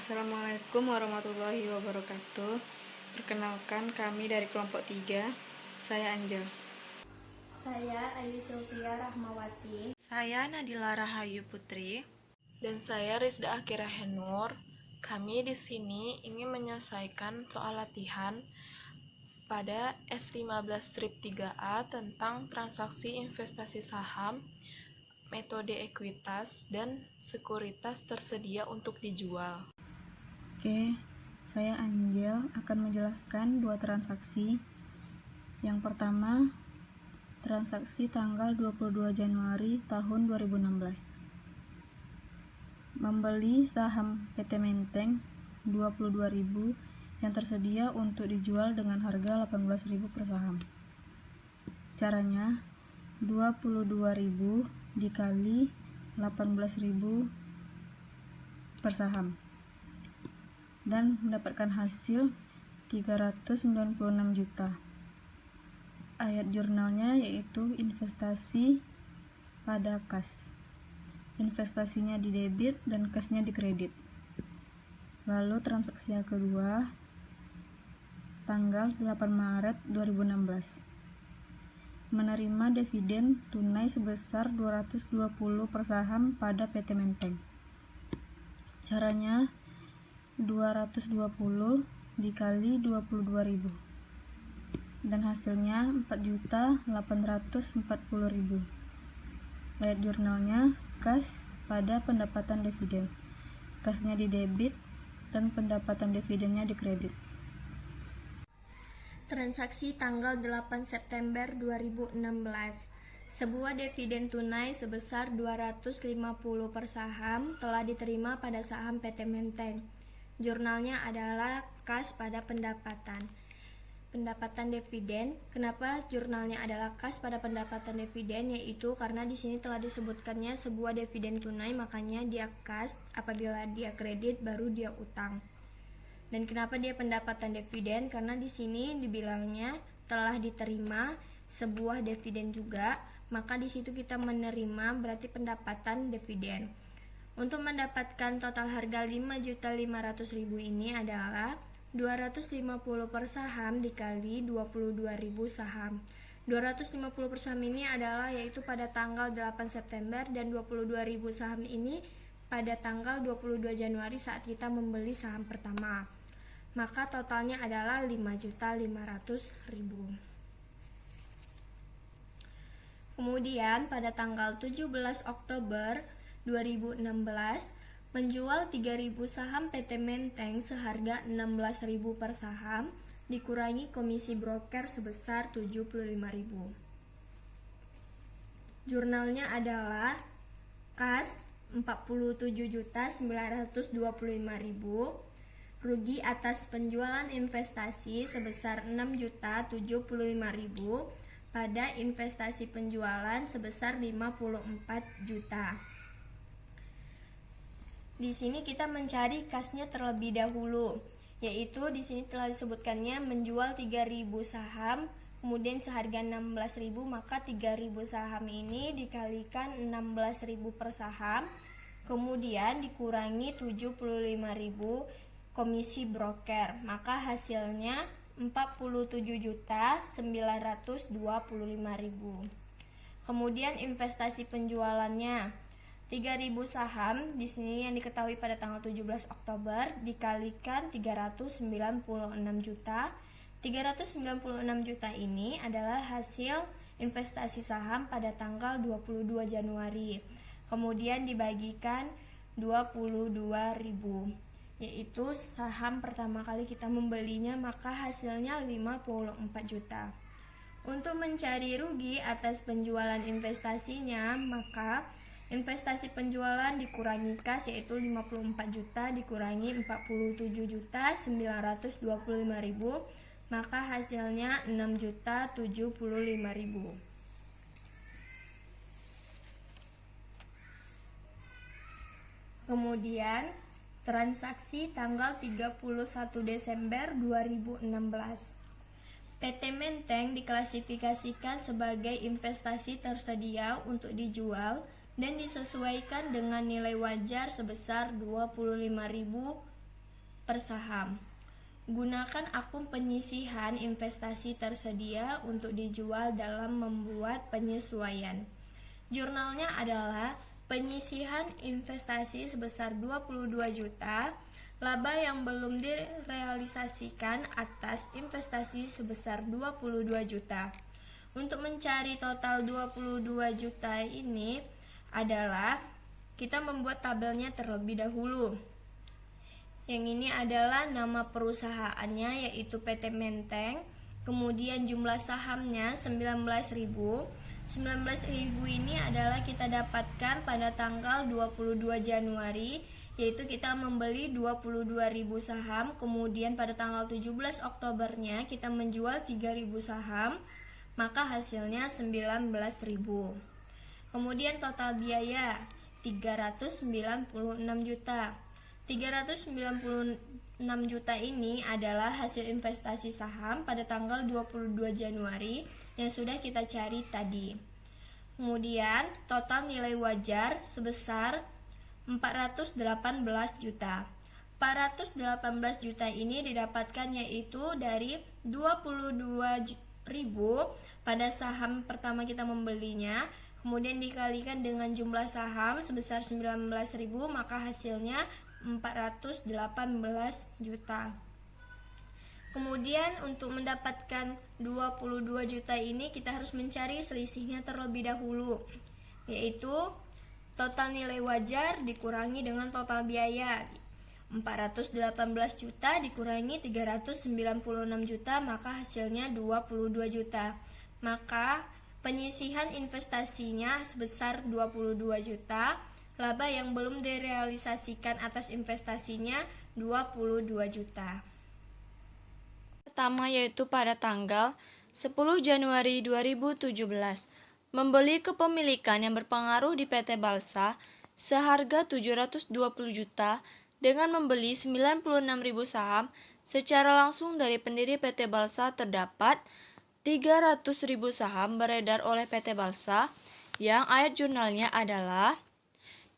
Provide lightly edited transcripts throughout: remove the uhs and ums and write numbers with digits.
Assalamualaikum warahmatullahi wabarakatuh. Perkenalkan, kami dari kelompok 3. Saya Anjel. Saya Ayu Sylvia Rahmawati. Saya Nadila Rahayu Putri. Dan saya Rizda Akira Henur. Kami di sini ingin menyelesaikan soal latihan pada S15 strip 3A tentang transaksi investasi saham, metode ekuitas, dan sekuritas tersedia untuk dijual. Oke, saya Anjel akan menjelaskan dua transaksi. Yang pertama, transaksi tanggal 22 Januari tahun 2016. Membeli saham PT Menteng 22.000 yang tersedia untuk dijual dengan harga 18.000 per saham. Caranya 22.000 dikali 18.000 per saham dan mendapatkan hasil 396 juta. Ayat jurnalnya yaitu investasi pada kas. Investasinya di debit dan kasnya di kredit. Lalu transaksi yang kedua tanggal 8 Maret 2016. Menerima dividen tunai sebesar 220 per saham pada PT Menteng. Caranya 220 dikali 22.000 dan hasilnya 4.840.000. Ayat jurnalnya kas pada pendapatan dividen, kasnya di debit dan pendapatan dividennya di kredit. Transaksi tanggal 8 September 2016. Sebuah dividen tunai sebesar 250 per saham telah diterima pada saham PT Menteng. Jurnalnya adalah kas pada pendapatan dividen. Kenapa jurnalnya adalah kas pada pendapatan dividen? Yaitu karena di sini telah disebutkannya sebuah dividen tunai, makanya dia kas. Apabila dia kredit baru dia utang. Dan kenapa dia pendapatan dividen? Karena di sini dibilangnya telah diterima sebuah dividen juga, maka di situ kita menerima berarti pendapatan dividen. Untuk mendapatkan total harga 5.500.000 ini adalah 250 per saham dikali 22.000 saham. 250 per saham ini adalah yaitu pada tanggal 8 September dan 22.000 saham ini pada tanggal 22 Januari saat kita membeli saham pertama. Maka totalnya adalah 5.500.000. Kemudian pada tanggal 17 Oktober 2016 menjual 3.000 saham PT Menteng seharga 16.000 per saham dikurangi komisi broker sebesar 75.000. Jurnalnya adalah kas 47.925.000, rugi atas penjualan investasi sebesar 6.075.000 pada investasi penjualan sebesar 54 juta. Di sini kita mencari kasnya terlebih dahulu, yaitu di sini telah disebutkannya menjual 3.000 saham, kemudian seharga 16.000, maka 3.000 saham ini dikalikan 16.000 per saham, kemudian dikurangi 75.000 komisi broker, maka hasilnya 47.925.000. Kemudian investasi penjualannya 3.000 saham di sini yang diketahui pada tanggal 17 Oktober dikalikan 396 juta. 396 juta ini adalah hasil investasi saham pada tanggal 22 Januari. Kemudian dibagikan 22.000, yaitu saham pertama kali kita membelinya, maka hasilnya 54 juta. Untuk mencari rugi atas penjualan investasinya, maka investasi penjualan dikurangi kas yaitu 54 juta dikurangi 47.925.000, maka hasilnya 6.075.000. Kemudian transaksi tanggal 31 Desember 2016. PT Menteng diklasifikasikan sebagai investasi tersedia untuk dijual dan disesuaikan dengan nilai wajar sebesar 25.000 per saham. Gunakan akun penyisihan investasi tersedia untuk dijual dalam membuat penyesuaian. Jurnalnya adalah penyisihan investasi sebesar 22 juta, laba yang belum direalisasikan atas investasi sebesar 22 juta. Untuk mencari total 22 juta ini adalah kita membuat tabelnya terlebih dahulu. Yang ini adalah nama perusahaannya yaitu PT Menteng, kemudian jumlah sahamnya 19.000. 19.000 ini adalah kita dapatkan pada tanggal 22 Januari, yaitu kita membeli 22.000 saham, kemudian pada tanggal 17 Oktobernya kita menjual 3.000 saham, maka hasilnya 19.000. Kemudian total biaya 396 juta. 396 juta ini adalah hasil investasi saham pada tanggal 22 Januari yang sudah kita cari tadi. Kemudian total nilai wajar sebesar 418 juta. 418 juta ini didapatkan yaitu dari 22.000 pada saham pertama kita membelinya, kemudian dikalikan dengan jumlah saham sebesar 19.000, maka hasilnya 418 juta. Kemudian untuk mendapatkan 22 juta ini kita harus mencari selisihnya terlebih dahulu, yaitu total nilai wajar dikurangi dengan total biaya. 418 juta dikurangi 396 juta, maka hasilnya 22 juta. Maka penyisihan investasinya sebesar 22 juta, laba yang belum direalisasikan atas investasinya 22 juta. Pertama yaitu pada tanggal 10 Januari 2017, membeli kepemilikan yang berpengaruh di PT Balsa seharga 720 juta dengan membeli 96.000 saham secara langsung dari pendiri PT Balsa. Terdapat 300.000 saham beredar oleh PT Balsa yang ayat jurnalnya adalah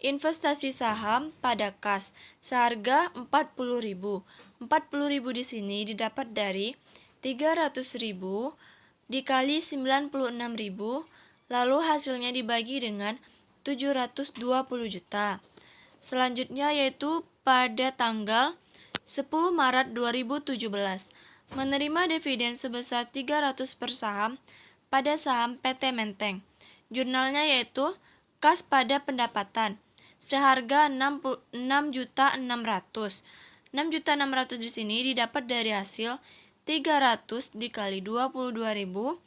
investasi saham pada kas seharga 40.000. 40.000 di sini didapat dari 300.000 dikali 96.000, lalu hasilnya dibagi dengan 720 juta. Selanjutnya yaitu pada tanggal 10 Maret 2017, menerima dividen sebesar 300 per saham pada saham PT Menteng. Jurnalnya yaitu kas pada pendapatan seharga 6.600.000. 6.600.000 di sini didapat dari hasil 300 dikali 22.000.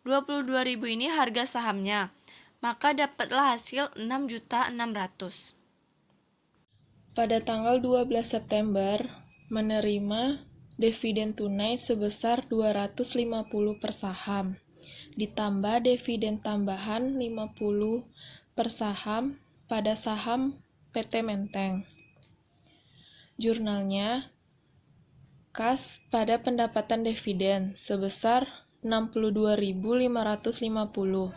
22.000 ini harga sahamnya, maka dapatlah hasil 6.600.000. Pada tanggal 12 September menerima dividen tunai sebesar 250 per saham, ditambah dividen tambahan 50 per saham pada saham PT Menteng. Jurnalnya kas pada pendapatan dividen sebesar 62.550.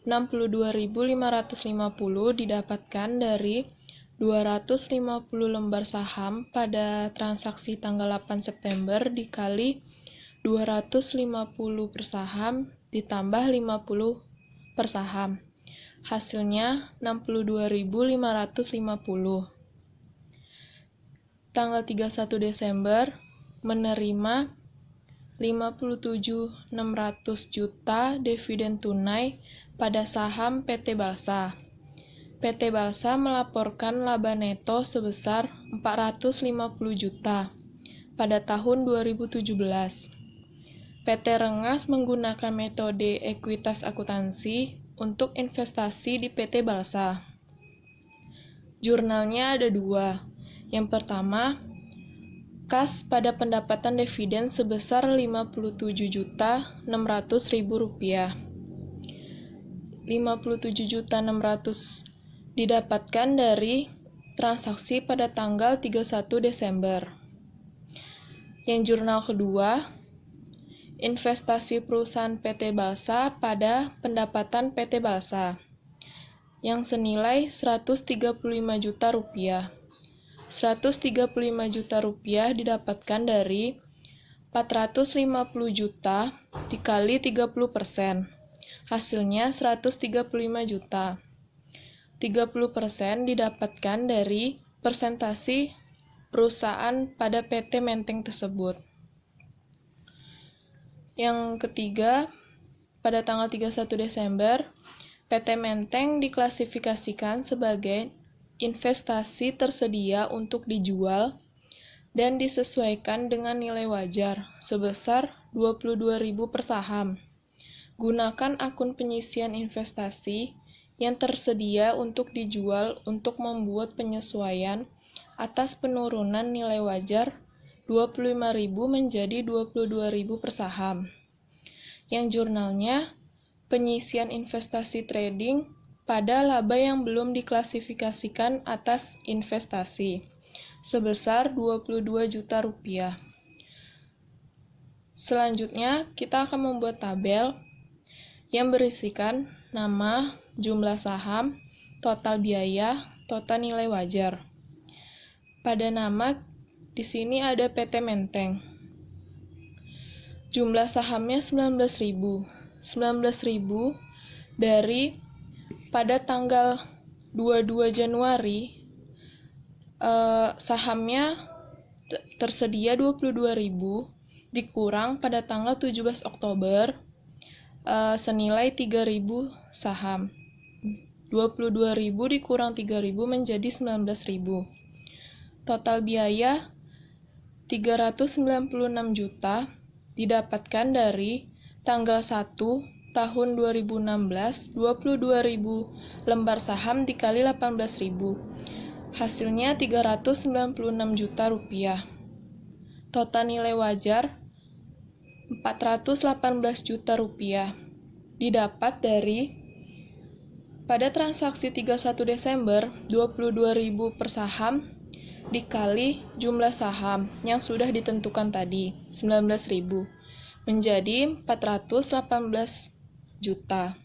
62.550 didapatkan dari 250 lembar saham pada transaksi tanggal 8 September dikali 250 per saham ditambah 50 per saham. Hasilnya 62.550. Tanggal 31 Desember menerima 57.600 juta dividen tunai pada saham PT Balsa. PT Balsa melaporkan laba neto sebesar 450 juta pada tahun 2017. PT Rengas menggunakan metode ekuitas akuntansi untuk investasi di PT Balsa. Jurnalnya ada dua. Yang pertama, kas pada pendapatan dividen sebesar Rp57.600.000. 57.600.000 didapatkan dari transaksi pada tanggal 31 Desember. Yang jurnal kedua, investasi perusahaan PT Balsa pada pendapatan PT Balsa yang senilai Rp135 juta. 135 juta rupiah didapatkan dari 450 juta dikali 30%. Hasilnya 135 juta. 30% didapatkan dari persentasi perusahaan pada PT Menteng tersebut. Yang ketiga, pada tanggal 31 Desember, PT Menteng diklasifikasikan sebagai investasi tersedia untuk dijual dan disesuaikan dengan nilai wajar sebesar 22.000 per saham. Gunakan akun penyisian investasi yang tersedia untuk dijual untuk membuat penyesuaian atas penurunan nilai wajar 25.000 menjadi 22.000 per saham. Yang jurnalnya penyisian investasi trading pada laba yang belum diklasifikasikan atas investasi sebesar 22 juta rupiah. Selanjutnya, kita akan membuat tabel yang berisikan nama, jumlah saham, total biaya, total nilai wajar. Pada nama, di sini ada PT Menteng. Jumlah sahamnya 19.000. 19.000 dari pada tanggal 22 Januari sahamnya tersedia 22.000 dikurang pada tanggal 17 Oktober senilai 3.000 saham. 22.000 dikurang 3.000 menjadi 19.000. Total biaya 396 juta didapatkan dari tanggal 1 tahun 2016, 22.000 lembar saham dikali 18.000. Hasilnya 396 juta rupiah. Total nilai wajar 418 juta rupiah. Didapat dari pada transaksi 31 Desember 22.000 per saham dikali jumlah saham yang sudah ditentukan tadi 19.000 menjadi 418 juta.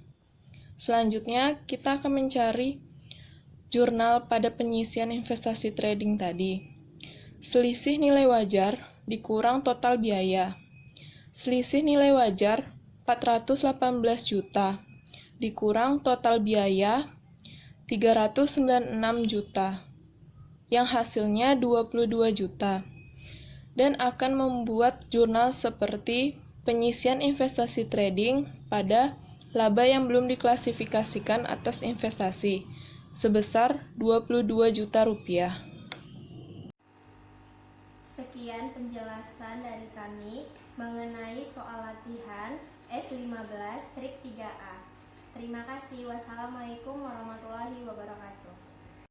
Selanjutnya kita akan mencari jurnal pada penyisian investasi trading tadi. Selisih nilai wajar dikurang total biaya. Selisih nilai wajar 418 juta dikurang total biaya 396 juta yang hasilnya 22 juta dan akan membuat jurnal seperti penyisian investasi trading pada laba yang belum diklasifikasikan atas investasi sebesar 22 juta rupiah. Sekian penjelasan dari kami mengenai soal latihan S15 strip 3A. Terima kasih. Wassalamualaikum warahmatullahi wabarakatuh.